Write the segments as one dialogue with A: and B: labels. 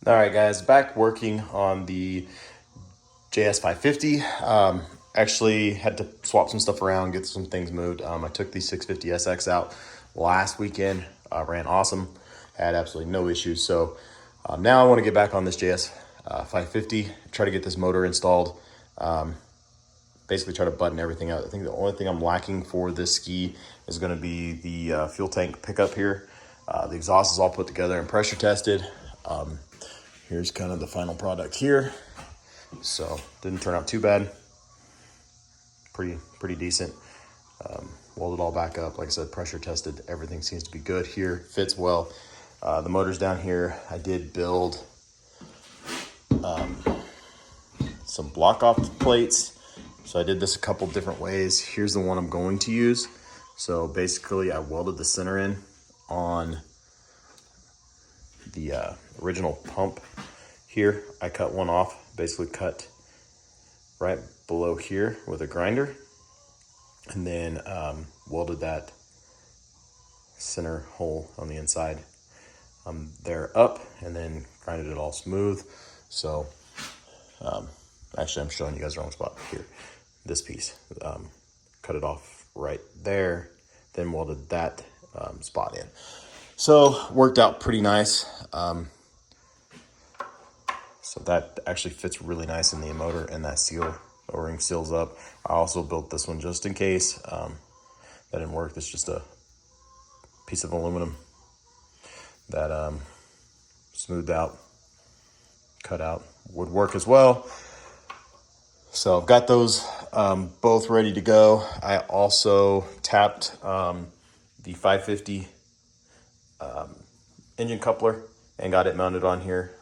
A: All right, guys, back working on the JS550. Actually had to swap some stuff around, get some things moved. I took the 650SX out last weekend, ran awesome, had absolutely no issues. So now I want to get back on this JS550, try to get this motor installed, basically try to button everything out. I think the only thing I'm lacking for this ski is going to be the fuel tank pickup here. The exhaust is all put together and pressure tested. Here's kind of the final product here. So didn't turn out too bad. Pretty decent. Welded all back up. Like I said, pressure tested. Everything seems to be good here. Fits well. The motor's down here. I did build some block off plates. So I did this a couple different ways. Here's the one I'm going to use. So basically I welded the center in on the original pump here. I cut one off, basically cut right below here with a grinder, and then welded that center hole on the inside there up, and then grinded it all smooth. So actually I'm showing you guys the wrong spot here. This piece, cut it off right there, then welded that spot in. So worked out pretty nice. So that actually fits really nice in the motor, and that O-ring seals up. I also built this one just in case. That didn't work. It's just a piece of aluminum that smoothed out, cut out, would work as well. So I've got those both ready to go. I also tapped the 550 engine coupler and got it mounted on here.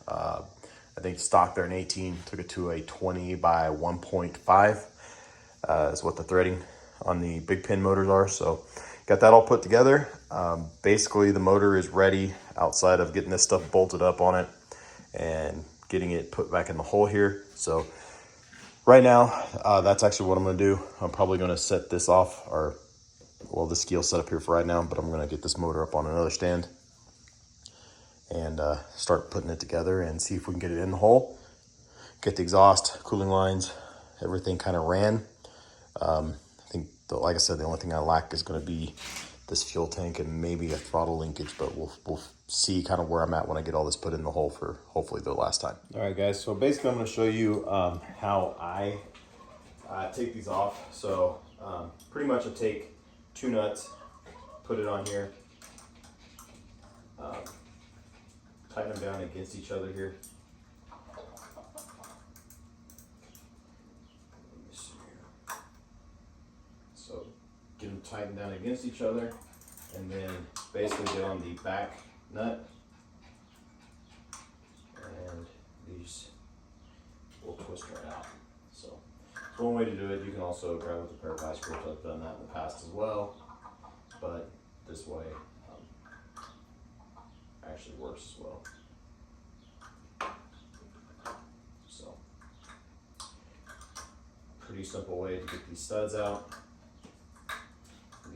A: I think stock there in 18, took it to a 20 by 1.5 is what the threading on the big pin motors are. So got that all put together. Basically the motor is ready outside of getting this stuff bolted up on it and getting it put back in the hole here. So right now, that's actually what I'm gonna do. I'm probably gonna set this off, or well, this ski will set up here for right now, but I'm gonna get this motor up on another stand and start putting it together and see if we can get it in the hole, get the exhaust, cooling lines, everything kind of ran. I think, like I said, the only thing I lack is going to be this fuel tank and maybe a throttle linkage, but we'll see kind of where I'm at when I get all this put in the hole for hopefully the last time. All right, guys, so basically I'm going to show you how I take these off. So pretty much I take two nuts, put it on here, tighten them down against each other here. So get them tightened down against each other, and then basically get on the back nut, and these will twist right out. So it's one way to do it. You can also grab with a pair of vice grips. I've done that in the past as well, but this way actually works as well. So pretty simple way to get these studs out.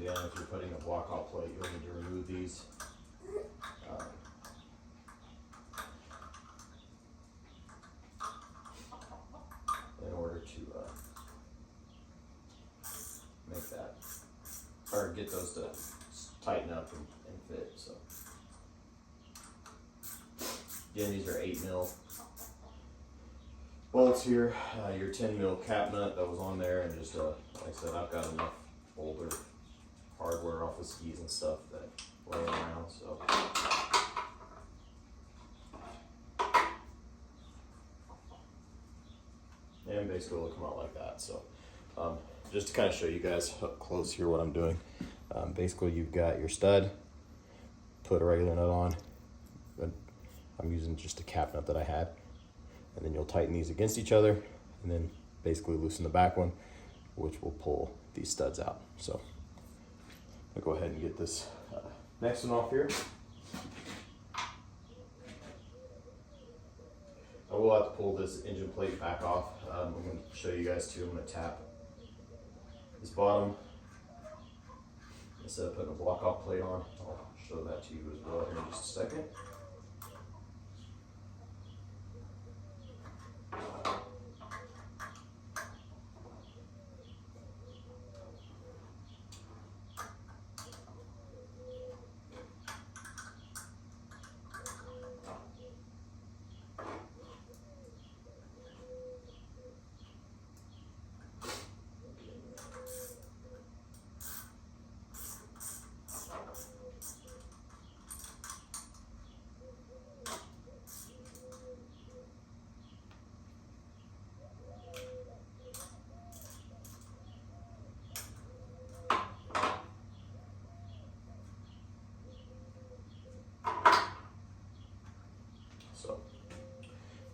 A: Again, if you're putting a block off plate, you'll need to remove these. In order to make that, or get those to tighten up and fit. So again, these are 8mm bolts here. Your 10mm cap nut that was on there, and just like I said, I've got enough older hardware off the skis and stuff that laying around. So and basically it'll come out like that. So just to kind of show you guys up close here what I'm doing. Basically you've got your stud, put a regular nut on, but I'm using just a cap nut that I had, and then you'll tighten these against each other, and then basically loosen the back one, which will pull these studs out. So I'll go ahead and get this next one off here. I will have to pull this engine plate back off. I'm going to show you guys too. I'm going to tap this bottom instead of putting a block off plate on. I'll show that to you as well here in just a second.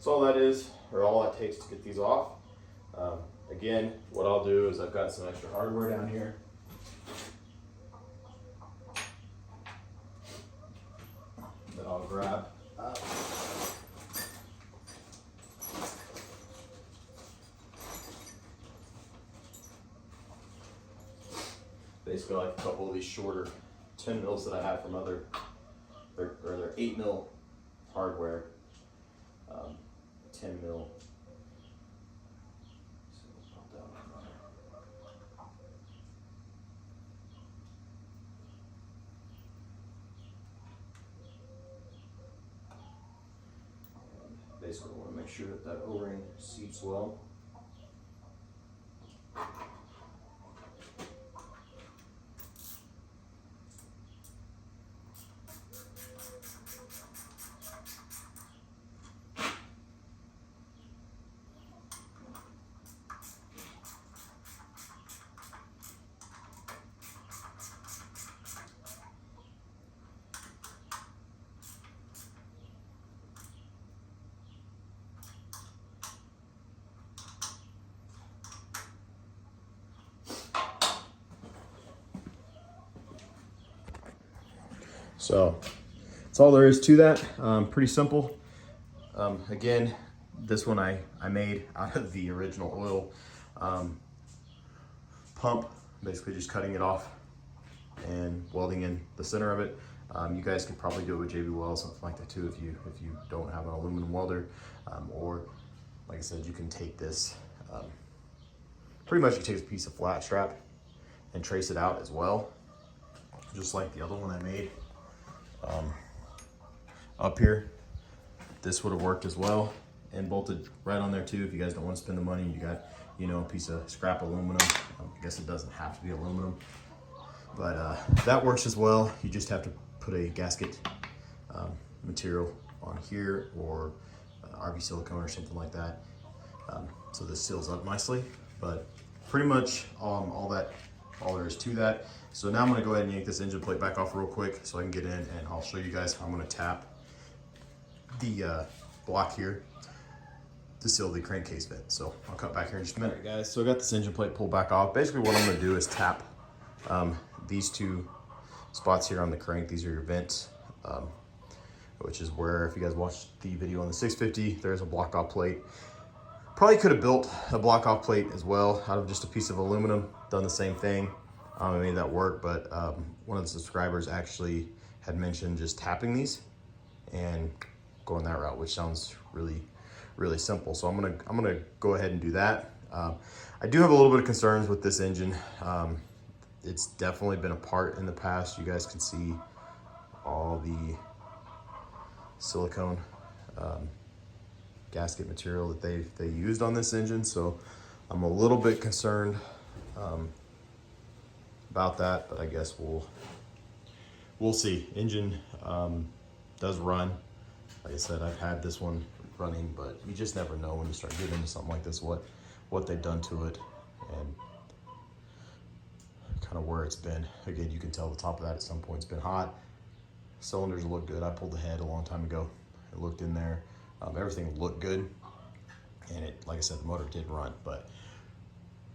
A: that's all that is, or all that takes to get these off. Again, what I'll do is I've got some extra hardware down here. That I'll grab. Basically like a couple of these shorter 10 mils that I have from other, or they're 8 mil hardware, 10 mil. Basically, I want to make sure that that O-ring seats well. So that's all there is to that. Pretty simple. Again, this one I made out of the original oil pump, basically just cutting it off and welding in the center of it. You guys could probably do it with JB Weld, something like that too, if you don't have an aluminum welder, or like I said, you can take this. Pretty much you take a piece of flat strap and trace it out as well, just like the other one I made. Up here, this would have worked as well and bolted right on there too. If you guys don't want to spend the money, you got, you know, a piece of scrap aluminum. I guess it doesn't have to be aluminum, but that works as well. You just have to put a gasket material on here, or RV silicone or something like that, so this seals up nicely. But pretty much all there is to that. So now I'm going to go ahead and yank this engine plate back off real quick so I can get in, and I'll show you guys how I'm going to tap the block here to seal the crankcase vent. So I'll cut back here in just a minute. All right, guys, so I got this engine plate pulled back off. Basically what I'm going to do is tap these two spots here on the crank. These are your vents, which is where, if you guys watched the video on the 650, there's a block off plate. Probably could have built a block off plate as well out of just a piece of aluminum, done the same thing. I made that work, but one of the subscribers actually had mentioned just tapping these and going that route, which sounds really, really simple. So I'm gonna go ahead and do that. I do have a little bit of concerns with this engine. It's definitely been a part in the past. You guys can see all the silicone gasket material that they used on this engine. So I'm a little bit concerned about that, but I guess we'll see. Engine does run. Like I said, I've had this one running, but you just never know when you start getting into something like this what they've done to it and kind of where it's been. Again, you can tell the top of that at some point it's been hot. Cylinders look good. I pulled the head a long time ago. I looked in there. Everything looked good, and it, like I said, the motor did run, but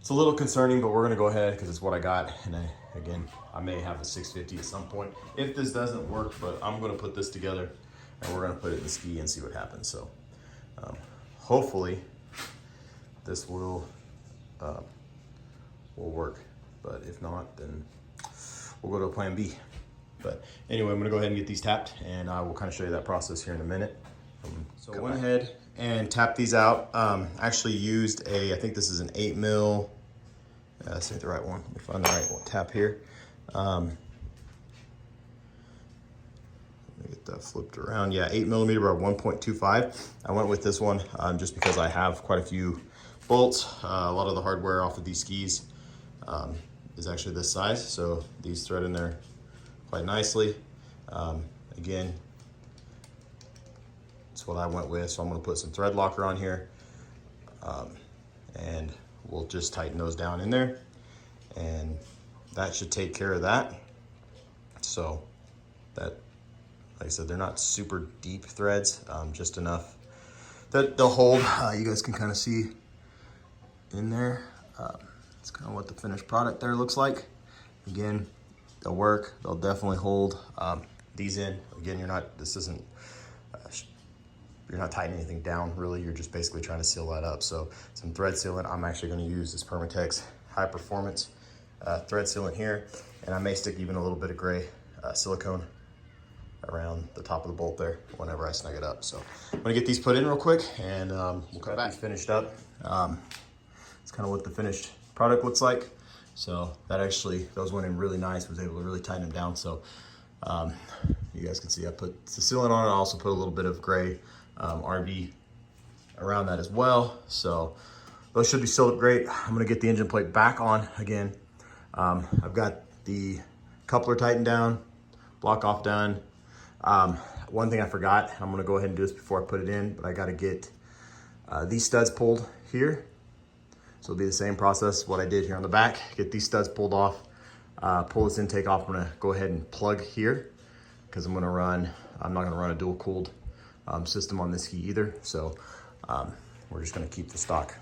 A: it's a little concerning. But we're gonna go ahead because it's what I got, and again, I may have a 650 at some point if this doesn't work. But I'm gonna put this together, and we're gonna put it in the ski and see what happens. So hopefully this will work, but if not, then we'll go to a plan B. But anyway, I'm gonna go ahead and get these tapped, and I will kind of show you that process here in a minute. So I went ahead and tapped these out. Actually used I think this is an 8 mil. This ain't the right one. Let me find the right one. Tap here. Let me get that flipped around. Yeah, 8 millimeter by 1.25. I went with this one just because I have quite a few bolts. A lot of the hardware off of these skis is actually this size, so these thread in there quite nicely. Again, that's what I went with, so I'm going to put some thread locker on here, and we'll just tighten those down in there, and that should take care of that. So that, like I said, they're not super deep threads, just enough they'll hold. You guys can kind of see in there. It's kind of what the finished product there looks like. Again, they'll work. They'll definitely hold these in. Again, you're not tightening anything down really. You're just basically trying to seal that up. So some thread sealant. I'm actually going to use this Permatex high performance thread sealant here, and I may stick even a little bit of gray silicone around the top of the bolt there whenever I snug it up. So I'm gonna get these put in real quick, and we'll cut these finished up. It's kind of what the finished product looks like. So those went in really nice. Was able to really tighten them down. So you guys can see I put the sealant on it. I also put a little bit of gray RB around that as well. So those should be sealed up great. I'm gonna get the engine plate back on again. I've got the coupler tightened down, block off done. One thing I forgot, I'm gonna go ahead and do this before I put it in, but I gotta get these studs pulled here. So it'll be the same process, what I did here on the back. Get these studs pulled off, pull this intake off. I'm gonna go ahead and plug here, because I'm not gonna run a dual cooled system on this heat either. So we're just gonna keep the stock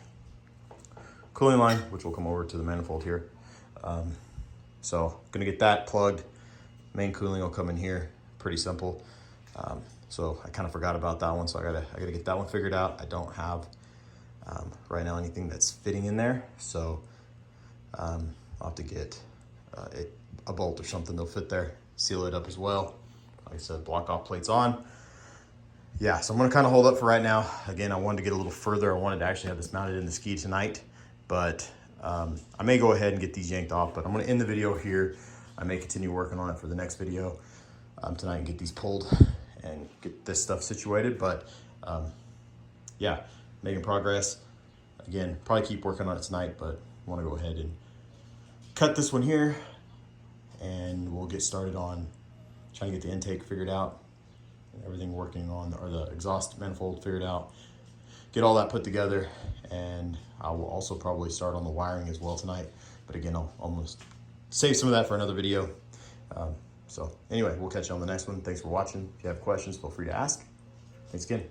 A: cooling line, which will come over to the manifold here. So gonna get that plugged. Main cooling will come in here, pretty simple. So I kind of forgot about that one, so I gotta get that one figured out. I don't have right now anything that's fitting in there, so I'll have to get a bolt or something that'll fit there, seal it up as well. Like I said, block off plates on. Yeah, so I'm gonna kind of hold up for right now. Again, I wanted to get a little further. I wanted to actually have this mounted in the ski tonight, but I may go ahead and get these yanked off, but I'm gonna end the video here. I may continue working on it for the next video tonight and get these pulled and get this stuff situated. But yeah, making progress. Again, probably keep working on it tonight, but I want to go ahead and cut this one here, and we'll get started on trying to get the intake figured out and everything working on, or the exhaust manifold figured out. Get all that put together, and I will also probably start on the wiring as well tonight. But again, I'll almost save some of that for another video. So anyway, we'll catch you on the next one. Thanks for watching. If you have questions, feel free to ask. Thanks again.